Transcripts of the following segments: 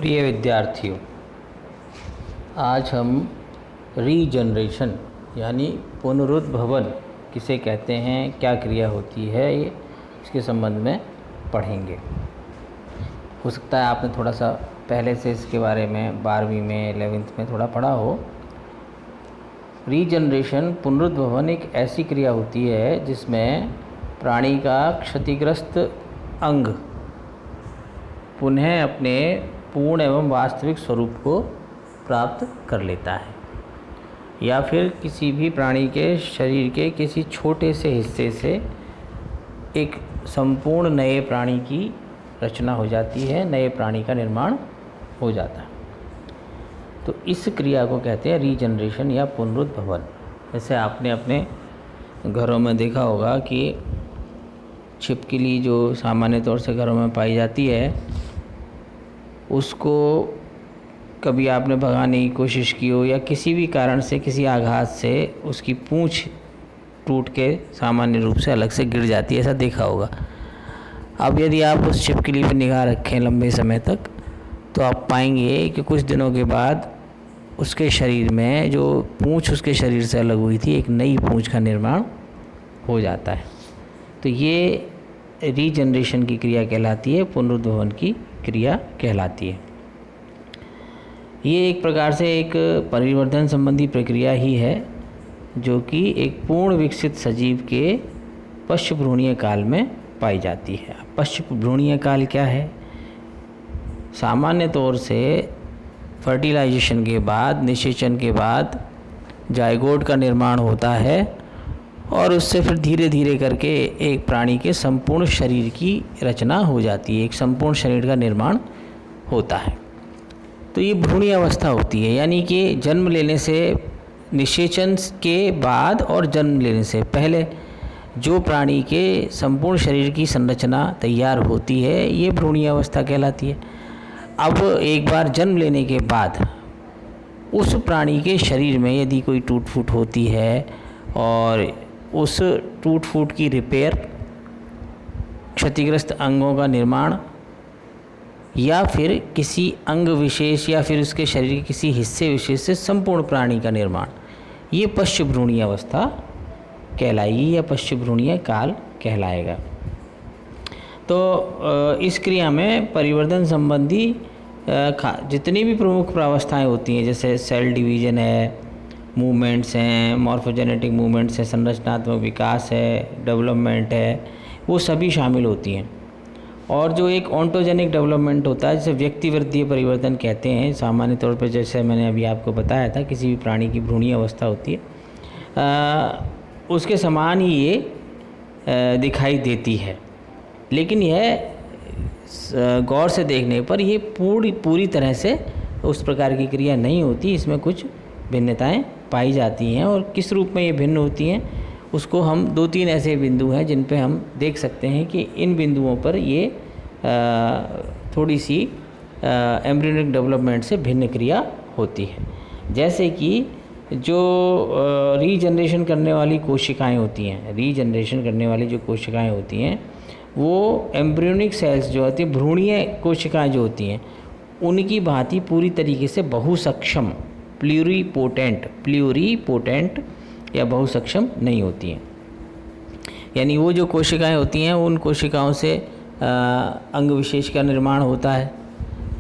प्रिय विद्यार्थियों, आज हम रीजनरेशन यानी पुनरुद्भवन किसे कहते हैं, क्या क्रिया होती है, ये इसके संबंध में पढ़ेंगे। हो सकता है आपने थोड़ा सा पहले से इसके बारे में 12वीं में 11th में थोड़ा पढ़ा हो। रीजनरेशन पुनरुद्भवन एक ऐसी क्रिया होती है जिसमें प्राणी का क्षतिग्रस्त अंग पुनः अपने पूर्ण एवं वास्तविक स्वरूप को प्राप्त कर लेता है, या फिर किसी भी प्राणी के शरीर के किसी छोटे से हिस्से से एक संपूर्ण नए प्राणी की रचना हो जाती है, नए प्राणी का निर्माण हो जाता है। तो इस क्रिया को कहते हैं रीजनरेशन या पुनरुद्भवन। जैसे आपने अपने घरों में देखा होगा कि छिपकली जो सामान्य तौर से घरों में पाई जाती है, उसको कभी आपने भगाने की कोशिश की हो या किसी भी कारण से, किसी आघात से उसकी पूंछ टूट के सामान्य रूप से अलग से गिर जाती है, ऐसा देखा होगा। अब यदि आप उस छिपकली पर निगाह रखें लंबे समय तक, तो आप पाएंगे कि कुछ दिनों के बाद उसके शरीर में जो पूंछ उसके शरीर से अलग हुई थी, एक नई पूंछ का निर्माण हो जाता है। तो ये रीजनरेशन की क्रिया कहलाती है, पुनरुद्भवन की क्रिया कहलाती है। ये एक प्रकार से एक परिवर्तन संबंधी प्रक्रिया ही है जो कि एक पूर्ण विकसित सजीव के पश्चभ्रूणीय काल में पाई जाती है। पश्चभ्रूणीय काल क्या है? सामान्य तौर से फर्टिलाइजेशन के बाद, निषेचन के बाद जाइगोट का निर्माण होता है और उससे फिर धीरे धीरे करके एक प्राणी के संपूर्ण शरीर की रचना हो जाती है, एक संपूर्ण शरीर का निर्माण होता है। तो ये भ्रूणीय अवस्था होती है, यानी कि जन्म लेने से, निषेचन के बाद और जन्म लेने से पहले जो प्राणी के संपूर्ण शरीर की संरचना तैयार होती है, ये भ्रूणीय अवस्था कहलाती है। अब एक बार जन्म लेने के बाद उस प्राणी के शरीर में यदि कोई टूट फूट होती है और उस टूट फूट की रिपेयर, क्षतिग्रस्त अंगों का निर्माण या फिर किसी अंग विशेष या फिर उसके शरीर के किसी हिस्से विशेष से संपूर्ण प्राणी का निर्माण, ये पश्चभ्रूणीय अवस्था कहलाएगी या पश्चभ्रूणीय काल कहलाएगा। तो इस क्रिया में परिवर्तन संबंधी जितनी भी प्रमुख प्रावस्थाएं होती हैं, जैसे सेल डिवीजन है, मूवमेंट्स हैं, मॉर्फोजेनेटिक मूवमेंट्स है, संरचनात्मक विकास है, डेवलपमेंट है, वो सभी शामिल होती हैं। और जो एक ऑन्टोजेनिक डेवलपमेंट होता है, जिसे व्यक्तिवृत्तीय परिवर्तन कहते हैं, सामान्य तौर पर जैसे मैंने अभी आपको बताया था, किसी भी प्राणी की भ्रूणीय अवस्था होती है, उसके समान ही ये दिखाई देती है। लेकिन यह गौर से देखने पर ये पूरी तरह से उस प्रकार की क्रिया नहीं होती, इसमें कुछ भिन्नताएं पाई जाती हैं। और किस रूप में ये भिन्न होती हैं, उसको हम 2-3 ऐसे बिंदु हैं जिन पे हम देख सकते हैं कि इन बिंदुओं पर ये थोड़ी सी एम्ब्रियोनिक डेवलपमेंट से भिन्न क्रिया होती है। जैसे कि जो रीजनरेशन करने वाली कोशिकाएं होती हैं, रीजनरेशन करने वाली जो कोशिकाएं होती हैं, वो एम्ब्रियोनिक सेल्स जो होती हैं, भ्रूणीय कोशिकाएं जो होती हैं, उनकी भांति पूरी तरीके से बहुसक्षम, प्लूरीपोटेंट या बहुसक्षम नहीं होती हैं। यानी वो जो कोशिकाएं होती हैं, उन कोशिकाओं से अंग विशेष का निर्माण होता है,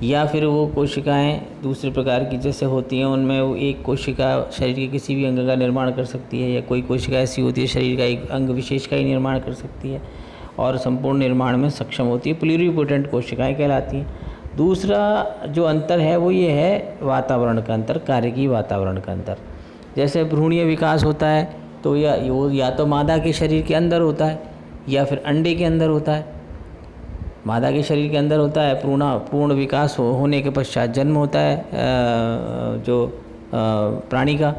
या फिर वो कोशिकाएं दूसरे प्रकार की जैसे होती हैं, उनमें वो एक कोशिका शरीर के किसी भी अंग का निर्माण कर सकती है, या कोई कोशिका ऐसी होती है शरीर का एक अंग विशेष का ही निर्माण कर सकती है और संपूर्ण निर्माण में सक्षम होती है, प्लूरीपोटेंट कोशिकाएँ कहलाती हैं। दूसरा जो अंतर है वो ये है वातावरण का अंतर, कार्यकी वातावरण का अंतर। जैसे भ्रूणीय विकास होता है तो या तो मादा के शरीर के अंदर होता है या फिर अंडे के अंदर होता है। मादा के शरीर के अंदर होता है, पूर्ण विकास होने के पश्चात जन्म होता है जो प्राणी का।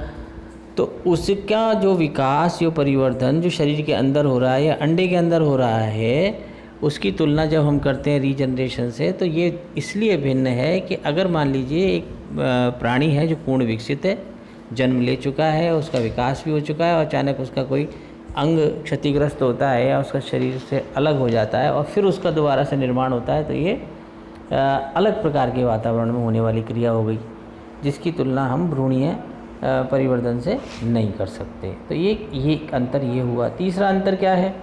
तो उसका जो विकास, जो परिवर्तन जो शरीर के अंदर हो रहा है या अंडे के अंदर हो रहा है, उसकी तुलना जब हम करते हैं रीजनरेशन से, तो ये इसलिए भिन्न है कि अगर मान लीजिए एक प्राणी है जो पूर्ण विकसित है, जन्म ले चुका है, उसका विकास भी हो चुका है, और अचानक उसका कोई अंग क्षतिग्रस्त होता है या उसका शरीर से अलग हो जाता है और फिर उसका दोबारा से निर्माण होता है, तो ये अलग प्रकार के वातावरण में होने वाली क्रिया हो गई, जिसकी तुलना हम भ्रूणीय परिवर्तन से नहीं कर सकते। तो ये अंतर ये हुआ। तीसरा अंतर क्या है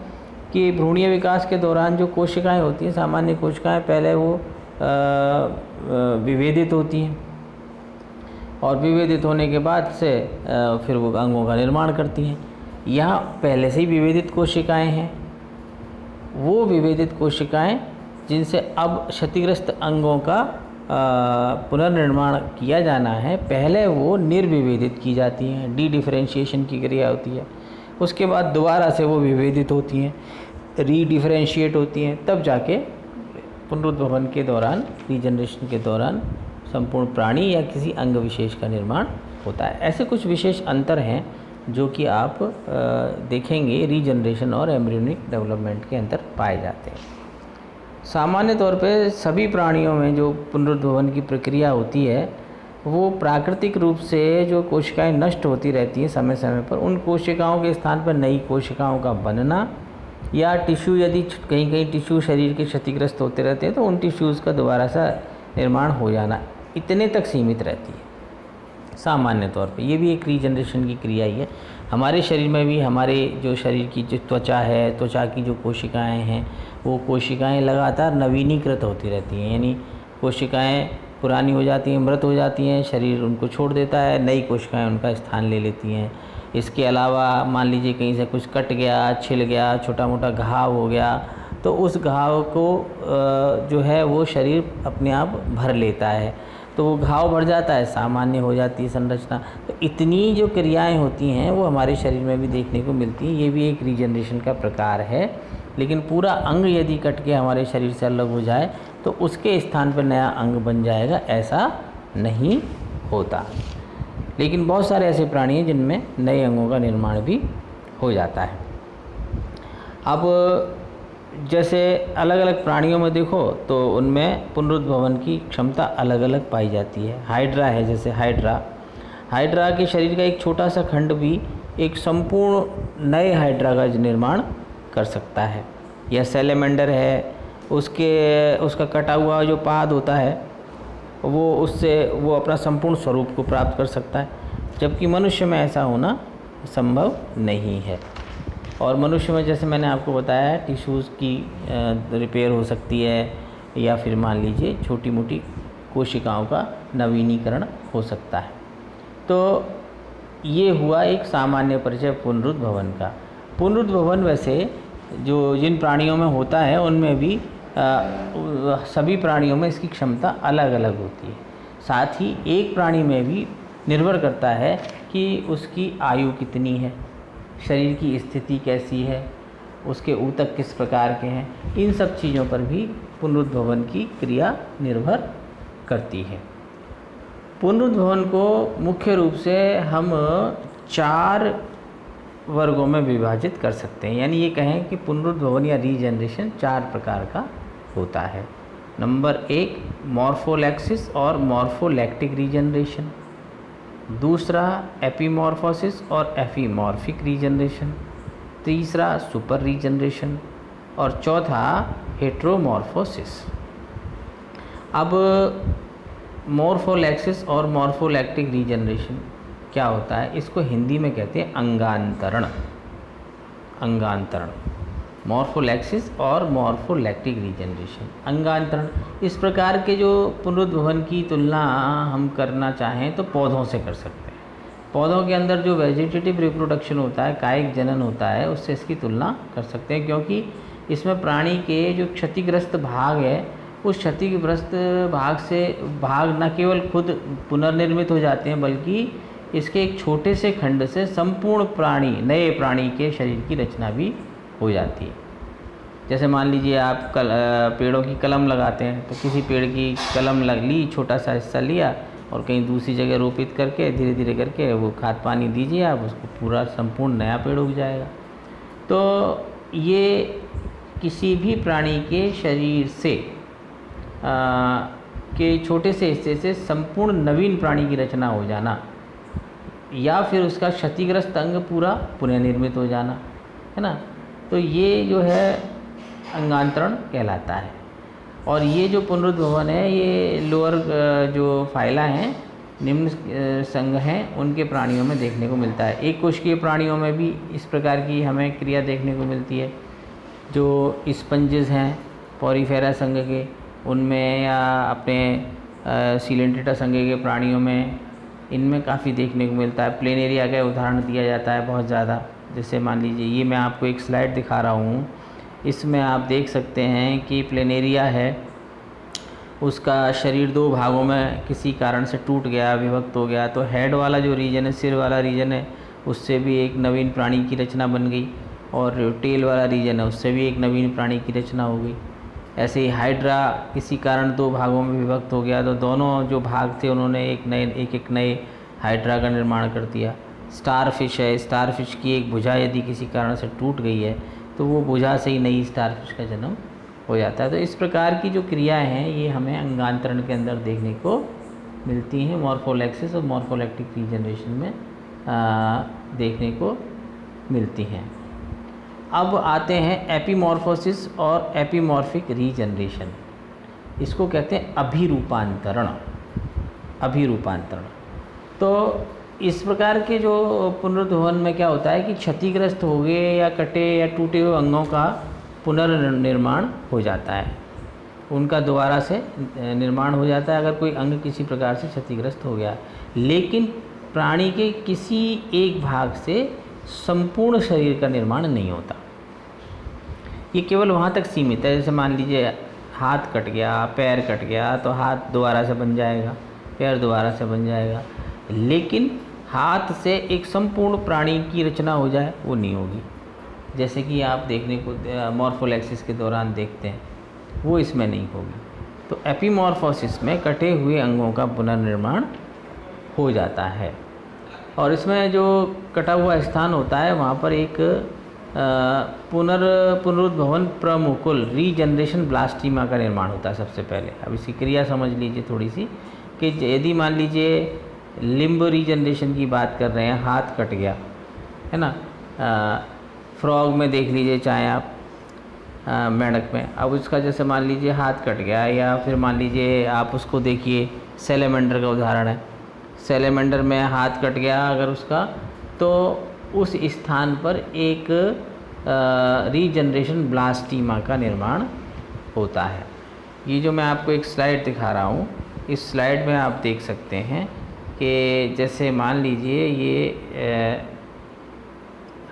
कि भ्रूणीय विकास के दौरान जो कोशिकाएं होती हैं, सामान्य कोशिकाएं, पहले वो विभेदित होती हैं और विभेदित होने के बाद से फिर वो अंगों का निर्माण करती हैं। यहाँ पहले से ही विभेदित कोशिकाएं हैं। वो विभेदित कोशिकाएं जिनसे अब क्षतिग्रस्त अंगों का पुनर्निर्माण किया जाना है, पहले वो निर्विभेदित की जाती हैं, डी डिफरेंशिएशन की क्रिया होती है। उसके बाद दोबारा से वो विभेदित होती हैं, रीडिफरेंशिएट होती हैं, तब जाके पुनरुद्भवन के दौरान, रीजनरेशन के दौरान संपूर्ण प्राणी या किसी अंग विशेष का निर्माण होता है। ऐसे कुछ विशेष अंतर हैं जो कि आप देखेंगे रीजनरेशन और एम्ब्रियोनिक डेवलपमेंट के अंदर पाए जाते हैं। सामान्य तौर पे सभी प्राणियों में जो पुनरुद्भवन की प्रक्रिया होती है, वो प्राकृतिक रूप से जो कोशिकाएं नष्ट होती रहती हैं समय समय पर, उन कोशिकाओं के स्थान पर नई कोशिकाओं का बनना, या टिश्यू यदि कहीं कहीं टिश्यू शरीर के क्षतिग्रस्त होते रहते हैं तो उन टिश्यूज़ का दोबारा सा निर्माण हो जाना, इतने तक सीमित रहती है सामान्य तौर पे। ये भी एक रीजनरेशन की क्रिया ही है। हमारे शरीर में भी हमारे जो शरीर की जो त्वचा है, त्वचा की जो कोशिकाएं हैं, वो कोशिकाएं लगातार नवीनीकृत होती रहती हैं, यानी कोशिकाएं पुरानी हो जाती हैं, मृत हो जाती हैं, शरीर उनको छोड़ देता है, नई कोशिकाएं उनका स्थान ले लेती हैं। इसके अलावा मान लीजिए कहीं से कुछ कट गया, छिल गया, छोटा मोटा घाव हो गया, तो उस घाव को जो है वो शरीर अपने आप भर लेता है, तो वो घाव भर जाता है, सामान्य हो जाती है संरचना। तो इतनी जो क्रियाएं होती हैं वो हमारे शरीर में भी देखने को मिलती हैं। ये भी एक रीजनरेशन का प्रकार है। लेकिन पूरा अंग यदि कट के हमारे शरीर से अलग हो जाए तो उसके स्थान पर नया अंग बन जाएगा, ऐसा नहीं होता। लेकिन बहुत सारे ऐसे प्राणी हैं जिनमें नए अंगों का निर्माण भी हो जाता है। अब जैसे अलग अलग प्राणियों में देखो तो उनमें पुनरुद्भवन की क्षमता अलग अलग पाई जाती है। हाइड्रा है, जैसे हाइड्रा के शरीर का एक छोटा सा खंड भी एक संपूर्ण नए हाइड्रा का निर्माण कर सकता है। या सैलेमेंडर है, उसका कटा हुआ जो पाद होता है वो उससे वो अपना संपूर्ण स्वरूप को प्राप्त कर सकता है, जबकि मनुष्य में ऐसा होना संभव नहीं है। और मनुष्य में जैसे मैंने आपको बताया है, टिश्यूज़ की रिपेयर हो सकती है, या फिर मान लीजिए छोटी मोटी कोशिकाओं का नवीनीकरण हो सकता है। तो ये हुआ एक सामान्य परिचय पुनरुद्भवन का। पुनरुद्भवन वैसे जो जिन प्राणियों में होता है उनमें भी सभी प्राणियों में इसकी क्षमता अलग अलग होती है। साथ ही एक प्राणी में भी निर्भर करता है कि उसकी आयु कितनी है, शरीर की स्थिति कैसी है, उसके ऊतक किस प्रकार के हैं, इन सब चीज़ों पर भी पुनरुद्भवन की क्रिया निर्भर करती है। पुनरुद्भवन को मुख्य रूप से हम 4 वर्गों में विभाजित कर सकते हैं। यानी ये कहें कि पुनरुद्भवन या रीजनरेशन 4 प्रकार का होता है। नंबर 1 मॉर्फोलैक्सिस और मॉर्फोलैक्टिक रीजनरेशन, दूसरा एपीमॉर्फोसिस और एफीमॉर्फिक रीजनरेशन, तीसरा सुपर रीजनरेशन और चौथा हेट्रोमॉर्फोसिस। अब मॉर्फोलैक्सिस और मॉर्फोलैक्टिक रीजनरेशन क्या होता है, इसको हिंदी में कहते हैं अंगांतरण। मॉर्फोलैक्सिस और मॉर्फोलैक्टिक रीजनरेशन, अंगांतरण। इस प्रकार के जो पुनरुद्भवन की तुलना हम करना चाहें तो पौधों से कर सकते हैं। पौधों के अंदर जो वेजिटेटिव रिप्रोडक्शन होता है, कायिक जनन होता है, उससे इसकी तुलना कर सकते हैं, क्योंकि इसमें प्राणी के जो क्षतिग्रस्त भाग है, उस क्षतिग्रस्त भाग न केवल खुद पुनर्निर्मित हो जाते हैं, बल्कि इसके एक छोटे से खंड से संपूर्ण नए प्राणी के शरीर की रचना भी हो जाती है। जैसे मान लीजिए आप पेड़ों की कलम लगाते हैं, तो किसी पेड़ की कलम ली, छोटा सा हिस्सा लिया और कहीं दूसरी जगह रोपित करके धीरे धीरे करके वो खाद पानी दीजिए, आप उसको पूरा संपूर्ण नया पेड़ उग जाएगा। तो ये किसी भी प्राणी के शरीर से के छोटे से हिस्से से संपूर्ण नवीन प्राणी की रचना हो जाना, या फिर उसका क्षतिग्रस्त अंग पूरा पुनर्निर्मित हो जाना, है ना। तो ये जो है अंगांतरण कहलाता है। और ये जो पुनरुद्भवन है ये लोअर जो फाइला हैं, निम्न संघ हैं, उनके प्राणियों में देखने को मिलता है। एक कोशिकीय प्राणियों में भी इस प्रकार की हमें क्रिया देखने को मिलती है। जो स्पंजेस हैं पॉरीफेरा संघ के, उनमें या अपने सिलेंट्रेटा संघ के प्राणियों में, इनमें काफ़ी देखने को मिलता है। प्लेनेरिया का उदाहरण दिया जाता है बहुत ज़्यादा। जैसे मान लीजिए ये मैं आपको एक स्लाइड दिखा रहा हूँ, इसमें आप देख सकते हैं कि प्लेनेरिया है, उसका शरीर दो भागों में किसी कारण से टूट गया, विभक्त हो गया। तो हेड वाला जो रीजन है, सिर वाला रीजन है, उससे भी एक नवीन प्राणी की रचना बन गई, और टेल वाला रीजन है उससे भी एक नवीन प्राणी की रचना हो गई। ऐसे ही हाइड्रा किसी कारण दो भागों में विभक्त हो गया, तो दोनों जो भाग थे उन्होंने एक नए हाइड्रा का निर्माण कर दिया। स्टारफिश है, स्टारफिश की एक भुजा यदि किसी कारण से टूट गई है तो वो भुजा से ही नई स्टारफिश का जन्म हो जाता है। तो इस प्रकार की जो क्रियाएं हैं ये हमें अंगांतरण के अंदर देखने को मिलती हैं, मॉर्फोलेक्सिस और मॉर्फोलेक्टिक रीजनरेशन में देखने को मिलती हैं। अब आते हैं एपीमॉर्फोसिस और एपीमॉर्फिक रीजनरेशन। इसको कहते हैं अभिरूपांतरण। अभिरूपांतरण तो इस प्रकार के जो पुनरुद्भवन में क्या होता है कि क्षतिग्रस्त हो गए या कटे या टूटे हुए अंगों का पुनर्निर्माण हो जाता है, उनका दोबारा से निर्माण हो जाता है अगर कोई अंग किसी प्रकार से क्षतिग्रस्त हो गया। लेकिन प्राणी के किसी एक भाग से संपूर्ण शरीर का निर्माण नहीं होता, ये केवल वहाँ तक सीमित है। जैसे मान लीजिए हाथ कट गया, पैर कट गया, तो हाथ दोबारा से बन जाएगा, पैर दोबारा से बन जाएगा, लेकिन हाथ से एक संपूर्ण प्राणी की रचना हो जाए वो नहीं होगी। जैसे कि आप देखने को मॉर्फोलेक्सिस के दौरान देखते हैं, वो इसमें नहीं होगी। तो एपीमॉर्फोसिस में कटे हुए अंगों का पुनर्निर्माण हो जाता है, और इसमें जो कटा हुआ स्थान होता है वहाँ पर एक पुनरुद्भवन प्रमुकुल रीजनरेशन ब्लास्टीमा का निर्माण होता है सबसे पहले। अब इसकी क्रिया समझ लीजिए थोड़ी सी, कि यदि मान लीजिए लिम्ब रीजनरेशन की बात कर रहे हैं, हाथ कट गया है ना, फ्रॉग में देख लीजिए चाहे आप, मेंढक में। अब उसका जैसे मान लीजिए हाथ कट गया, या फिर मान लीजिए आप उसको देखिए, सैलेमेंडर का उदाहरण है। सैलेमेंडर में हाथ कट गया अगर उसका, तो उस स्थान पर एक रीजनरेशन ब्लास्टीमा का निर्माण होता है। ये जो मैं आपको एक स्लाइड दिखा रहा हूँ, इस स्लाइड में आप देख सकते हैं कि जैसे मान लीजिए ये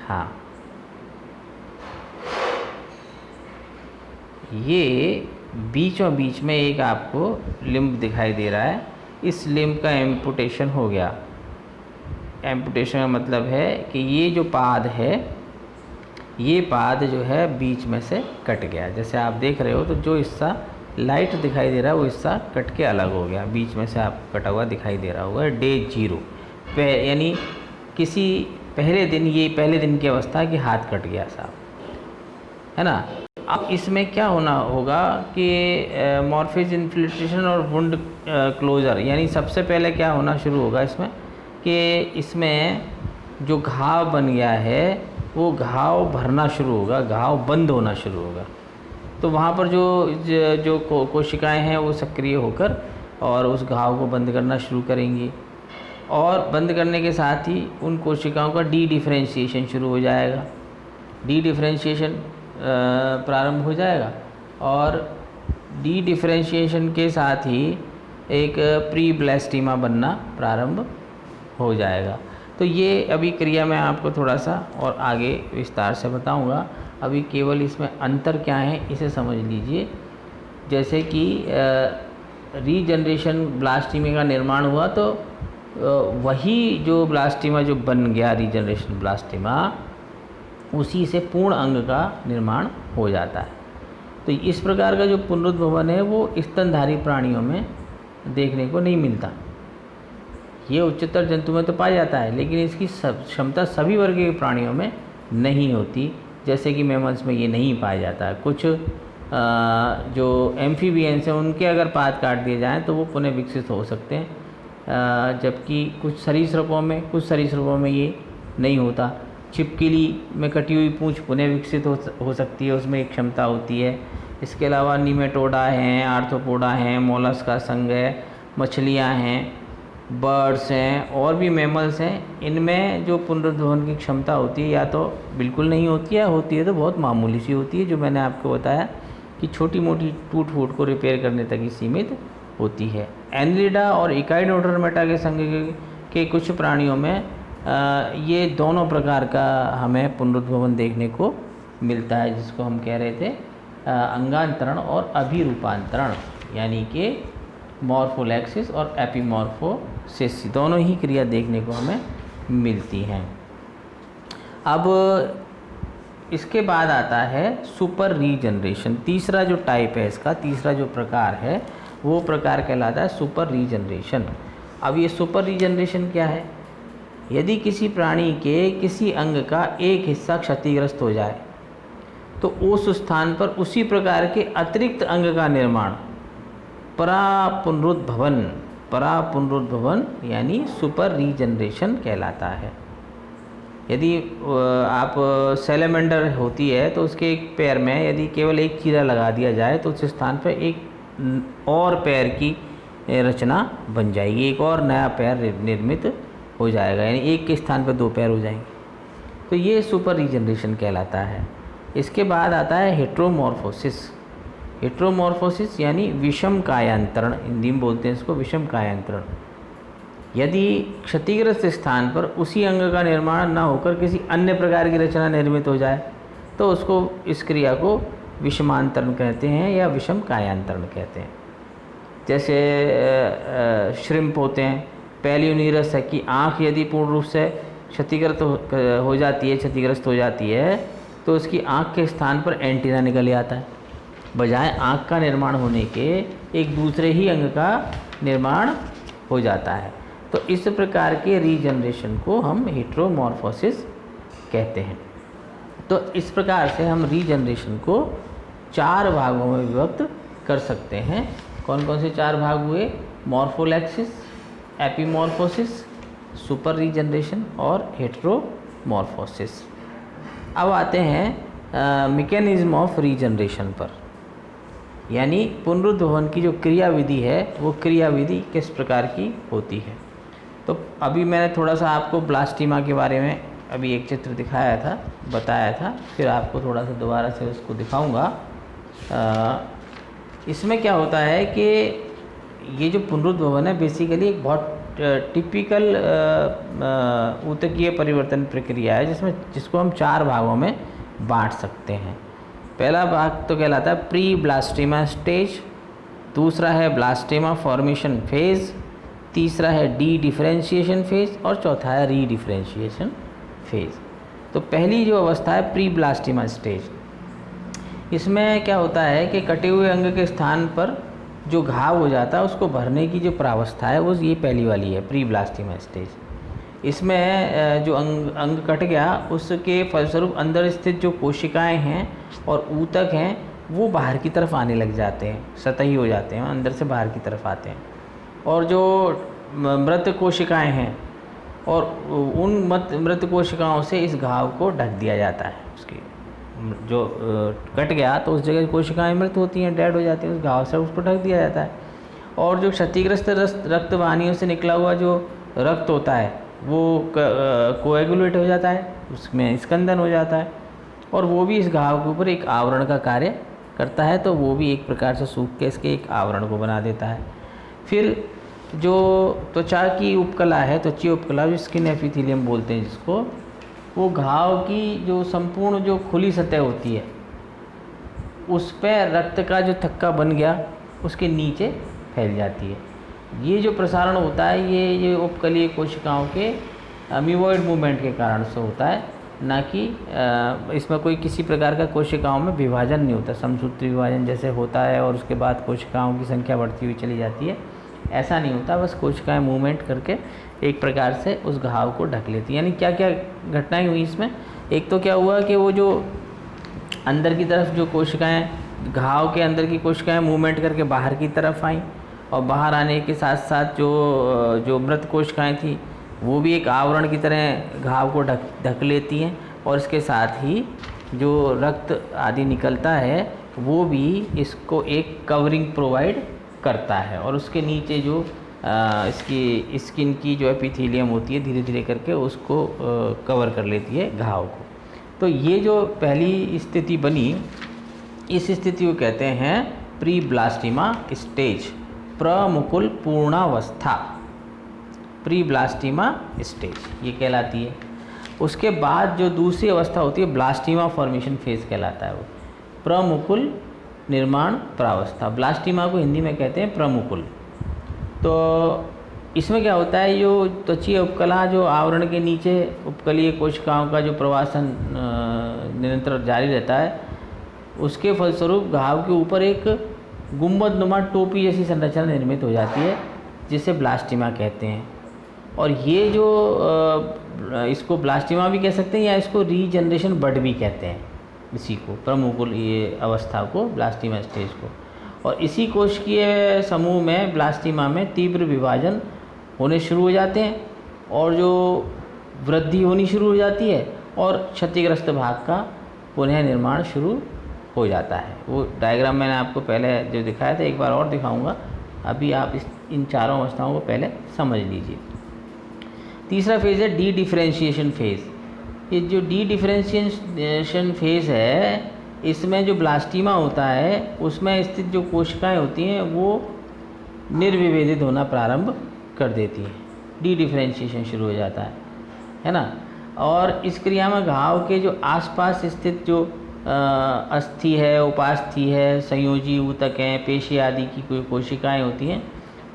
हाँ, ये बीचों बीच में एक आपको लिम्ब दिखाई दे रहा है। इस लिम्ब का एम्पुटेशन हो गया। एम्पुटेशन का मतलब है कि ये जो पाद है, ये पाद जो है बीच में से कट गया। जैसे आप देख रहे हो, तो जो हिस्सा लाइट दिखाई दे रहा है वो हिस्सा कट के अलग हो गया, बीच में से आपको कटा हुआ दिखाई दे रहा होगा। डे 0 यानी किसी पहले दिन, ये पहले दिन की अवस्था कि हाथ कट गया साहब, है ना। अब इसमें क्या होना होगा कि मॉर्फेज इन्फिल्ट्रेशन और वुंड क्लोजर, यानी सबसे पहले क्या होना शुरू होगा इसमें कि इसमें जो घाव बन गया है वो घाव भरना शुरू होगा, घाव बंद होना शुरू होगा। तो वहाँ पर जो कोशिकाएं हैं वो सक्रिय होकर और उस घाव को बंद करना शुरू करेंगी, और बंद करने के साथ ही उन कोशिकाओं का डी डिफरेंशिएशन शुरू हो जाएगा। डी डिफरेंशिएशन प्रारंभ हो जाएगा, और डी डिफरेंशिएशन के साथ ही एक प्री ब्लास्टीमा बनना प्रारंभ हो जाएगा। तो ये अभी क्रिया मैं आपको थोड़ा सा और आगे विस्तार से बताऊंगा। अभी केवल इसमें अंतर क्या है इसे समझ लीजिए। जैसे कि रीजनरेशन ब्लास्टीमा का निर्माण हुआ, तो वही जो ब्लास्टीमा जो बन गया रीजनरेशन ब्लास्टीमा, उसी से पूर्ण अंग का निर्माण हो जाता है। तो इस प्रकार का जो पुनरुद्भवन है वो स्तनधारी प्राणियों में देखने को नहीं मिलता। ये उच्चतर जंतु में तो पाया जाता है, लेकिन इसकी क्षमता सभी वर्ग के प्राणियों में नहीं होती। जैसे कि मैमल्स में ये नहीं पाया जाता है। कुछ जो एम्फीबियंस हैं उनके अगर पाद काट दिए जाएँ तो वो पुनः विकसित हो सकते हैं, जबकि कुछ सरीसृपों में ये नहीं होता। छिपकली में कटी हुई पूंछ पुनः विकसित हो सकती है, उसमें एक क्षमता होती है। इसके अलावा निमेटोडा हैं, आर्थ्रोपोडा हैं, मोलस्का संघ है, मछलियाँ हैं, बर्ड्स हैं और भी मैमल्स हैं। इनमें जो पुनरुद्भवन की क्षमता होती है या तो बिल्कुल नहीं होती है, होती है तो बहुत मामूली सी होती है, जो मैंने आपको बताया कि छोटी मोटी टूट फूट को रिपेयर करने तक ही सीमित होती है। एनलिडा और इकाइडोडर्मेटा के संघ के कुछ प्राणियों में ये दोनों प्रकार का हमें पुनरुद्भवन देखने को मिलता है, जिसको हम कह रहे थे अंगांतरण और अभिरूपांतरण, यानी कि मॉर्फोलैक्सिस और एपीमॉर्फोसिस दोनों ही क्रिया देखने को हमें मिलती हैं। अब इसके बाद आता है सुपर रीजनरेशन। तीसरा जो टाइप है इसका, तीसरा जो प्रकार है वो प्रकार कहलाता है सुपर रीजनरेशन। अब ये सुपर रीजनरेशन क्या है? यदि किसी प्राणी के किसी अंग का एक हिस्सा क्षतिग्रस्त हो जाए तो उस स्थान पर उसी प्रकार के अतिरिक्त अंग का निर्माण परापुनरुद्भवन यानी सुपर रीजनरेशन कहलाता है। यदि आप सैलेमेंडर होती है तो उसके एक पैर में यदि केवल एक चीरा लगा दिया जाए तो उस स्थान पर एक और पैर की रचना बन जाएगी, एक और नया पैर निर्मित हो जाएगा, यानी एक के स्थान पर दो पैर हो जाएंगे। तो ये सुपर रीजनरेशन कहलाता है। इसके बाद आता है हेट्रोमॉर्फोसिस। हेट्रोमॉर्फोसिस यानी विषम कायांतरण, हिंदी में बोलते हैं इसको विषम कायांतरण। यदि क्षतिग्रस्त स्थान पर उसी अंग का निर्माण न होकर किसी अन्य प्रकार की रचना निर्मित हो जाए तो उसको, इस क्रिया को विषमांतरण कहते हैं या विषम कायांतरण कहते हैं। जैसे श्रिम्प होते हैं, पैलियोनीरस है कि आँख यदि पूर्ण रूप से क्षतिग्रस्त हो जाती है तो उसकी आँख के स्थान पर एंटीना निकल आता है, बजाय आँख का निर्माण होने के एक दूसरे ही अंग का निर्माण हो जाता है। तो इस प्रकार के रीजनरेशन को हम हेट्रोमॉर्फोसिस कहते हैं। तो इस प्रकार से हम रीजनरेशन को 4 भागों में विभक्त कर सकते हैं। कौन कौन से 4 भाग हुए? मॉर्फोलैक्सिस, एपीमॉर्फोसिस, सुपर रीजनरेशन और हेट्रोमॉर्फोसिस। अब आते हैं मैकेनिज्म ऑफ रीजनरेशन पर, यानी पुनरुद्भवन की जो क्रियाविधि है वो क्रियाविधि किस प्रकार की होती है। तो अभी मैंने थोड़ा सा आपको ब्लास्टिमा के बारे में अभी एक चित्र दिखाया था, बताया था, फिर आपको थोड़ा सा दोबारा से उसको दिखाऊंगा। इसमें क्या होता है कि ये जो पुनरुद्भवन है बेसिकली एक बहुत टिपिकल ऊतकीय परिवर्तन प्रक्रिया है जिसको हम 4 भागों में बांट सकते हैं। पहला भाग तो कहलाता है प्री ब्लास्टिमा स्टेज, दूसरा है ब्लास्टिमा फॉर्मेशन फेज़, तीसरा है डी डिफरेंशिएशन फेज़ और चौथा है री डिफरेंशिएशन फेज़। तो पहली जो अवस्था है प्री ब्लास्टिमा स्टेज, इसमें क्या होता है कि कटे हुए अंग के स्थान पर जो घाव हो जाता है उसको भरने की जो प्रावस्था है वो ये पहली वाली है, प्री ब्लास्टिमा स्टेज। इसमें जो अंग कट गया उसके फलस्वरूप अंदर स्थित जो कोशिकाएं हैं और ऊतक हैं वो बाहर की तरफ आने लग जाते हैं, सतही हो जाते हैं, अंदर से बाहर की तरफ आते हैं। और जो मृत कोशिकाएं हैं और उन मृत कोशिकाओं से इस घाव को ढक दिया जाता है। उसकी जो कट गया तो उस जगह कोशिकाएं मृत होती हैं, डेड हो जाती हैं, उस घाव से उसको ढक दिया जाता है। और जो क्षतिग्रस्त रक्त वाहिनियों से निकला हुआ जो रक्त होता है वो कोएगुलेट हो जाता है, उसमें स्कंदन हो जाता है और वो भी इस घाव के ऊपर एक आवरण का कार्य करता है। तो वो भी एक प्रकार से सूख के इसके एक आवरण को बना देता है। फिर जो त्वचा की उपकला है, त्वचीय उपकला, जो स्किन एपिथेलियम बोलते हैं जिसको, वो घाव की जो संपूर्ण जो खुली सतह होती है उस पर रक्त का जो थक्का बन गया उसके नीचे फैल जाती है। ये जो प्रसारण होता है ये उपकलीय कोशिकाओं के अमीबॉइड मूवमेंट के कारण से होता है, ना कि इसमें कोई किसी प्रकार का कोशिकाओं में विभाजन नहीं होता, समसूत्री विभाजन जैसे होता है और उसके बाद कोशिकाओं की संख्या बढ़ती हुई चली जाती है, ऐसा नहीं होता। बस कोशिकाएं मूवमेंट करके एक प्रकार से उस घाव को ढक लेती है। यानी क्या क्या घटनाएं हुई इसमें? एक तो क्या हुआ कि वो जो अंदर की तरफ जो कोशिकाएं, घाव के अंदर की कोशिकाएं मूवमेंट करके बाहर की तरफ आईं और बाहर आने के साथ साथ जो मृत कोशिकाएं थी वो भी एक आवरण की तरह घाव को ढक लेती हैं। और इसके साथ ही जो रक्त आदि निकलता है वो भी इसको एक कवरिंग प्रोवाइड करता है, और उसके नीचे जो इसकी स्किन की जो एपिथेलियम होती है धीरे धीरे करके उसको कवर कर लेती है घाव को। तो ये जो पहली स्थिति बनी, इस स्थिति को कहते हैं प्री ब्लास्टिमा स्टेज, प्रमुकुल पूर्णावस्था, प्री ब्लास्टिमा स्टेज ये कहलाती है। उसके बाद जो दूसरी अवस्था होती है ब्लास्टिमा फॉर्मेशन फेज कहलाता है, वो प्रमुकुल निर्माण प्रावस्था। ब्लास्टिमा को हिंदी में कहते हैं प्रमुकुल। तो इसमें क्या होता है, जो त्वचीय उपकला जो आवरण के नीचे उपकलीय कोशिकाओं का जो प्रवासन निरंतर जारी रहता है, उसके फलस्वरूप घाव के ऊपर एक गुंबदनुमा टोपी जैसी संरचना निर्मित हो जाती है, जिसे ब्लास्टिमा कहते हैं। और ये जो इसको ब्लास्टिमा भी कह सकते हैं या इसको रीजनरेशन बड भी कहते हैं, इसी को प्रमुकुल ये अवस्था को, ब्लास्टिमा स्टेज को। और इसी कोशिकीय समूह में ब्लास्टिमा में तीव्र विभाजन होने शुरू हो जाते हैं और जो वृद्धि होनी शुरू हो जाती है और क्षतिग्रस्त भाग का पुनः निर्माण शुरू हो जाता है। वो डायग्राम मैंने आपको पहले जो दिखाया था, एक बार और दिखाऊंगा। अभी आप इन चारों अवस्थाओं को पहले समझ लीजिए। तीसरा फेज़ है डी डिफरेंशिएशन फेज़। ये जो डी डिफरेंशिएशन फेज़ है, इसमें जो ब्लास्टिमा होता है उसमें स्थित जो कोशिकाएं होती हैं वो निर्विभेदित होना प्रारंभ कर देती हैं, डी डिफरेंशिएशन शुरू हो जाता है ना। और इस क्रिया में घाव के जो आसपास स्थित जो अस्थि है, उपास्थि है, संयोजी ऊतक हैं, पेशी आदि की कोई कोशिकाएं होती हैं,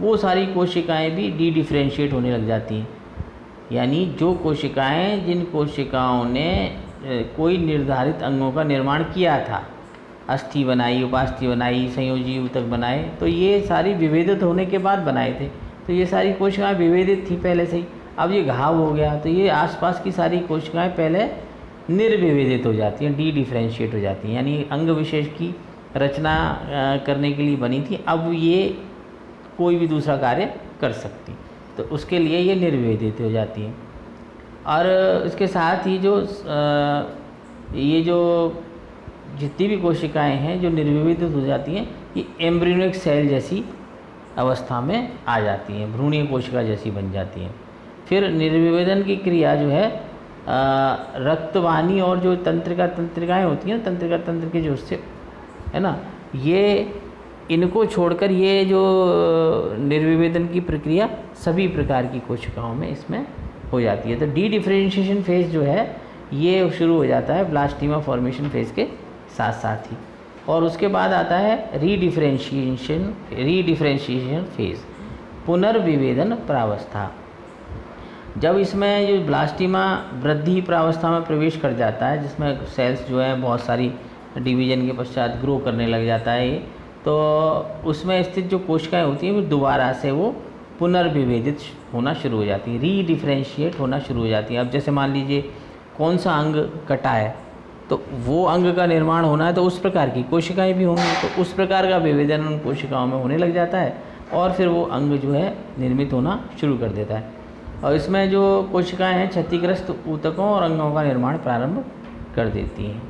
वो सारी कोशिकाएं भी डी डिफरेंशिएट होने लग जाती हैं। यानी जो कोशिकाएं, जिन कोशिकाओं ने कोई निर्धारित अंगों का निर्माण किया था, अस्थि बनाई, उपास्थि बनाई, संयोजी ऊतक बनाए, तो ये सारी विभेदित होने के बाद बनाए थे। तो ये सारी कोशिकाएं विभेदित थी पहले से ही। अब ये घाव हो गया तो ये आसपास की सारी कोशिकाएं पहले निर्विभेदित हो जाती हैं, डी डिफरेंशिएट हो जाती हैं। यानी अंग विशेष की रचना करने के लिए बनी थी, अब ये कोई भी दूसरा कार्य कर सकती, तो उसके लिए ये निर्विभेदित हो जाती हैं। और इसके साथ ही जो ये जो जितनी भी कोशिकाएं हैं जो निर्विभेदित हो जाती हैं, ये एम्ब्रियोनिक सेल जैसी अवस्था में आ जाती हैं, भ्रूणीय कोशिका जैसी बन जाती हैं। फिर निर्विभेदन की क्रिया जो है रक्तवाहिनी और जो तंत्रिकाएं होती हैं, तंत्रिका तंत्र के जो उससे है ना, ये इनको छोड़कर ये जो निर्विभेदन की प्रक्रिया सभी प्रकार की कोशिकाओं में इसमें हो जाती है। तो डी डिफरेंशिएशन फेज़ जो है ये शुरू हो जाता है ब्लास्टिमा फॉर्मेशन फेज़ के साथ साथ ही। और उसके बाद आता है रीडिफरेंशिएशन फेज़, पुनर्विभेदन प्रावस्था। जब इसमें जो ब्लास्टिमा वृद्धि प्रावस्था में प्रवेश कर जाता है, जिसमें सेल्स जो है बहुत सारी डिवीजन के पश्चात ग्रो करने लग जाता है, तो उसमें स्थित जो कोशिकाएं होती हैं वो दोबारा से वो पुनर्विभेदित होना शुरू हो जाती है, रीडिफरेंशिएट होना शुरू हो जाती है। अब जैसे मान लीजिए कौन सा अंग कटा है, तो वो अंग का निर्माण होना है तो उस प्रकार की कोशिकाएं भी होंगी, तो उस प्रकार का विभेदन उन कोशिकाओं में होने लग जाता है और फिर वो अंग जो है निर्मित होना शुरू कर देता है। और इसमें जो कोशिकाएं हैं क्षतिग्रस्त ऊतकों और अंगों का निर्माण प्रारंभ कर देती हैं।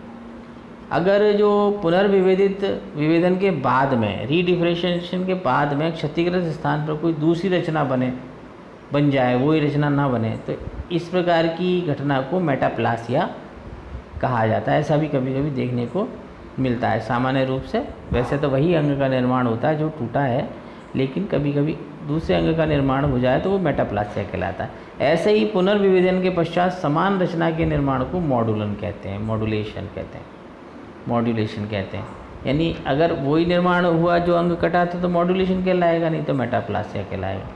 अगर जो पुनर्विभेदित विभेदन के बाद में, रीडिफरेंशिएशन के बाद में क्षतिग्रस्त स्थान पर कोई दूसरी रचना बन जाए, वही रचना ना बने, तो इस प्रकार की घटना को मेटाप्लासिया कहा जाता है। ऐसा भी कभी कभी देखने को मिलता है। सामान्य रूप से वैसे तो वही अंग का निर्माण होता है जो टूटा है, लेकिन कभी कभी दूसरे अंग का निर्माण हो जाए तो वो मेटाप्लासिया कहलाता है। ऐसे ही पुनर्विभेदन के पश्चात समान रचना के निर्माण को मॉड्यूलेशन कहते हैं। यानी अगर वही निर्माण हुआ जो अंग कटा था तो मॉड्यूलेशन कहलाएगा, नहीं तो मेटाप्लासिया कहलाएगा।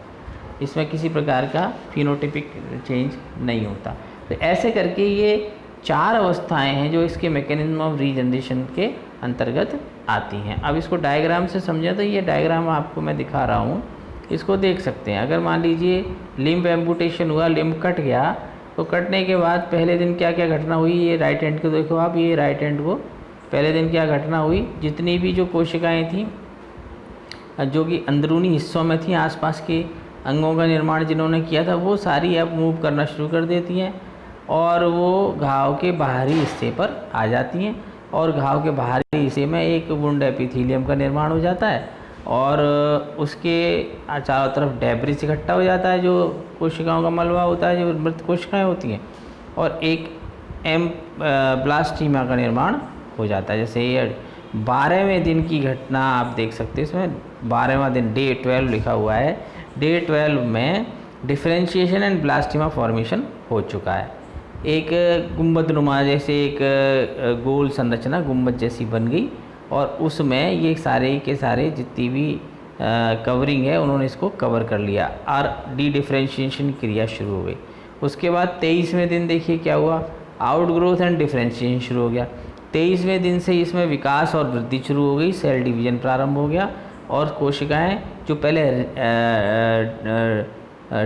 इसमें किसी प्रकार का फिनोटाइपिक चेंज नहीं होता। तो ऐसे करके ये 4 अवस्थाएं हैं जो इसके मैकेनिज्म ऑफ रीजनरेशन के अंतर्गत आती हैं। अब इसको डायग्राम से समझें तो ये डायग्राम आपको मैं दिखा रहा हूँ, इसको देख सकते हैं। अगर मान लीजिए लिम्ब एम्पुटेशन हुआ, लिम्ब कट गया, तो कटने के बाद पहले दिन क्या क्या घटना हुई, ये राइट हैंड को देखो आप, ये राइट हैंड को पहले दिन क्या घटना हुई, जितनी भी जो कोशिकाएं थीं जो कि अंदरूनी हिस्सों में थी, आसपास के अंगों का निर्माण जिन्होंने किया था, वो सारी अब मूव करना शुरू कर देती हैं और वो घाव के बाहरी हिस्से पर आ जाती हैं। और घाव के बाहरी हिस्से में एक वुंड एपिथेलियम का निर्माण हो जाता है और उसके चारों तरफ डेब्रिस इकट्ठा हो जाता है, जो कोशिकाओं का मलबा होता है, जो मृत कोशिकाएँ होती हैं, और एक ब्लास्टीमा का निर्माण हो जाता है। जैसे ये 12वें दिन की घटना आप देख सकते हैं, इसमें 12वां दिन डे 12 लिखा हुआ है। डे 12 में डिफरेंशिएशन एंड ब्लास्टीमा फॉर्मेशन हो चुका है। एक गुंबद नुमा जैसे एक गोल संरचना गुंबद जैसी बन गई और उसमें ये सारे के सारे जितनी भी कवरिंग है उन्होंने इसको कवर कर लिया और डी डिफरेंशिएशन क्रिया शुरू हो गई। उसके बाद 23वें दिन देखिए क्या हुआ, आउट ग्रोथ एंड डिफरेंशिएशन शुरू हो गया। 23वें दिन से इसमें विकास और वृद्धि शुरू हो गई, सेल डिवीजन प्रारंभ हो गया और कोशिकाएं जो पहले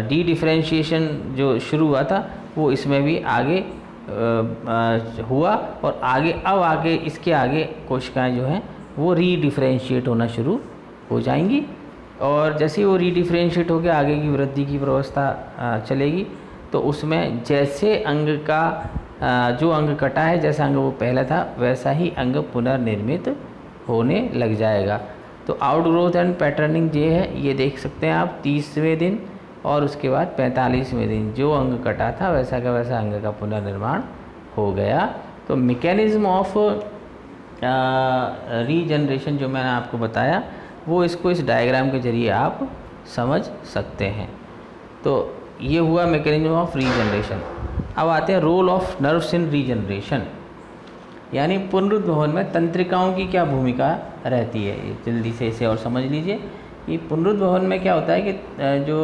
डी डिफरेंशिएशन जो शुरू हुआ था वो इसमें भी आगे हुआ और आगे इसके आगे कोशिकाएं जो हैं वो रीडिफरेंशिएट होना शुरू हो जाएंगी और जैसे ही वो रीडिफरेंशिएट होकर आगे की वृद्धि की व्यवस्था चलेगी तो उसमें जैसे अंग का जो अंग कटा है, जैसा अंग वो पहला था वैसा ही अंग पुनर्निर्मित होने लग जाएगा। तो आउट ग्रोथ एंड पैटर्निंग ये है, ये देख सकते हैं आप 30वें दिन और उसके बाद 45वें दिन जो अंग कटा था वैसा का वैसा अंग का पुनर्निर्माण हो गया। तो मैकेनिज्म ऑफ रीजनरेशन जो मैंने आपको बताया वो इसको इस डायग्राम के जरिए आप समझ सकते हैं। तो ये हुआ मैकेनिज्म ऑफ रीजनरेशन। अब आते हैं role of nerves in regeneration, यानी पुनरुद्भवन में तंत्रिकाओं की क्या भूमिका रहती है। जल्दी से इसे और समझ लीजिए कि पुनरुद्भवन में क्या होता है कि जो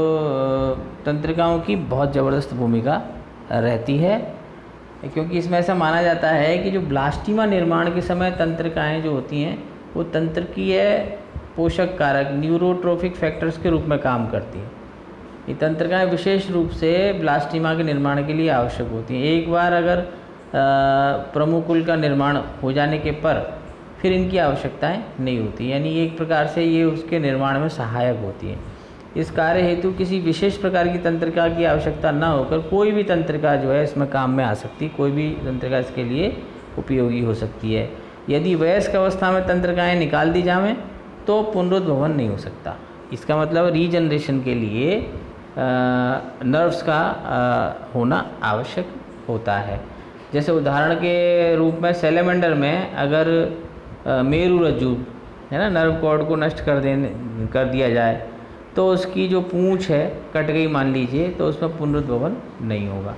तंत्रिकाओं की बहुत ज़बरदस्त भूमिका रहती है, क्योंकि इसमें ऐसा माना जाता है कि जो ब्लास्टीमा निर्माण के समय तंत्रिकाएं जो होती हैं वो तंत्रिकीय पोषक कारक न्यूरोट्रोफिक फैक्टर्स के रूप में काम करती हैं। ये तंत्रिकाएं विशेष रूप से ब्लास्टीमा के निर्माण के लिए आवश्यक होती हैं। एक बार अगर प्रमुकुल का निर्माण हो जाने के पर फिर इनकी आवश्यकताएं नहीं होती, यानी एक प्रकार से ये उसके निर्माण में सहायक होती हैं। इस कार्य हेतु किसी विशेष प्रकार की तंत्रिका की आवश्यकता न होकर कोई भी तंत्रिका जो है इसमें काम में आ सकती, कोई भी तंत्रिका इसके लिए उपयोगी हो सकती है। यदि वयस्क अवस्था में तंत्रिकाएँ निकाल दी जाएँ तो पुनरुद्भवन नहीं हो सकता। इसका मतलब रीजनरेशन के लिए नर्व्स का होना आवश्यक होता है। जैसे उदाहरण के रूप में सैलेमेंडर में अगर मेरु रज्जु है ना, नर्व कॉर्ड को नष्ट कर दिया जाए तो उसकी जो पूंछ है कट गई मान लीजिए, तो उसमें पुनरुद्भवन नहीं होगा।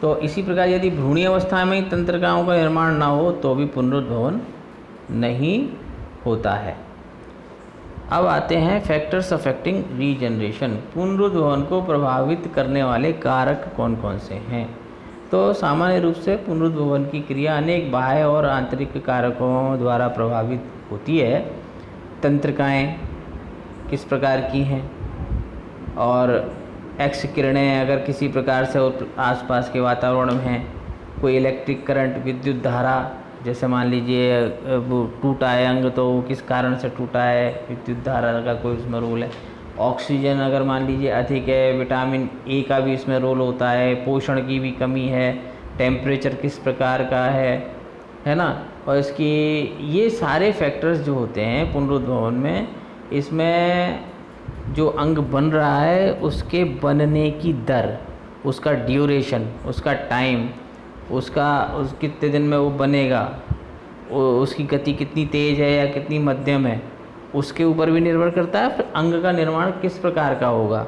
तो इसी प्रकार यदि भ्रूणीय अवस्था में तंत्रिकाओं का निर्माण ना हो तो भी पुनरुद्भवन नहीं होता है। अब आते हैं फैक्टर्स अफेक्टिंग रीजनरेशन। पुनरुद्भवन को प्रभावित करने वाले कारक कौन कौन से हैं। तो सामान्य रूप से पुनरुद्भवन की क्रिया अनेक बाह्य और आंतरिक कारकों द्वारा प्रभावित होती है। तंत्रिकाएं किस प्रकार की हैं और एक्स किरणें अगर किसी प्रकार से आसपास के वातावरण में हैं, कोई इलेक्ट्रिक करंट विद्युत धारा, जैसे मान लीजिए वो टूटा है अंग तो वो किस कारण से टूटा है, विद्युत धारा का कोई उसमें रोल है। ऑक्सीजन अगर मान लीजिए अधिक है, विटामिन ए का भी इसमें रोल होता है, पोषण की भी कमी है, टेम्परेचर किस प्रकार का है ना। और इसकी ये सारे फैक्टर्स जो होते हैं पुनरुद्भवन में, इसमें जो अंग बन रहा है उसके बनने की दर, उसका ड्यूरेशन, उसका टाइम, उस कितने दिन में वो बनेगा, उसकी गति कितनी तेज़ है या कितनी मध्यम है, उसके ऊपर भी निर्भर करता है। फिर अंग का निर्माण किस प्रकार का होगा।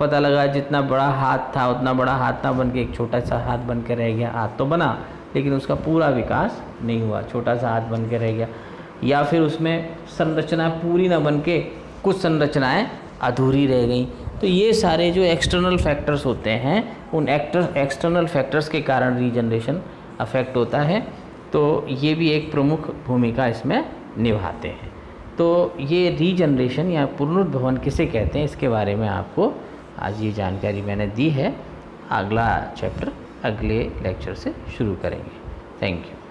पता लगा जितना बड़ा हाथ था उतना बड़ा हाथ ना बन के एक छोटा सा हाथ बन के रह गया। हाथ तो बना लेकिन उसका पूरा विकास नहीं हुआ, छोटा सा हाथ बन के रह गया। या फिर उसमें संरचना पूरी ना बन के कुछ संरचनाएँ अधूरी रह गई। तो ये सारे जो एक्सटर्नल फैक्टर्स होते हैं उन एक्सटर्नल फैक्टर्स के कारण रीजनरेशन अफेक्ट होता है। तो ये भी एक प्रमुख भूमिका इसमें निभाते हैं। तो ये रीजनरेशन या पुनरुद्भवन किसे कहते हैं इसके बारे में आपको आज ये जानकारी मैंने दी है। अगला चैप्टर अगले लेक्चर से शुरू करेंगे। Thank you.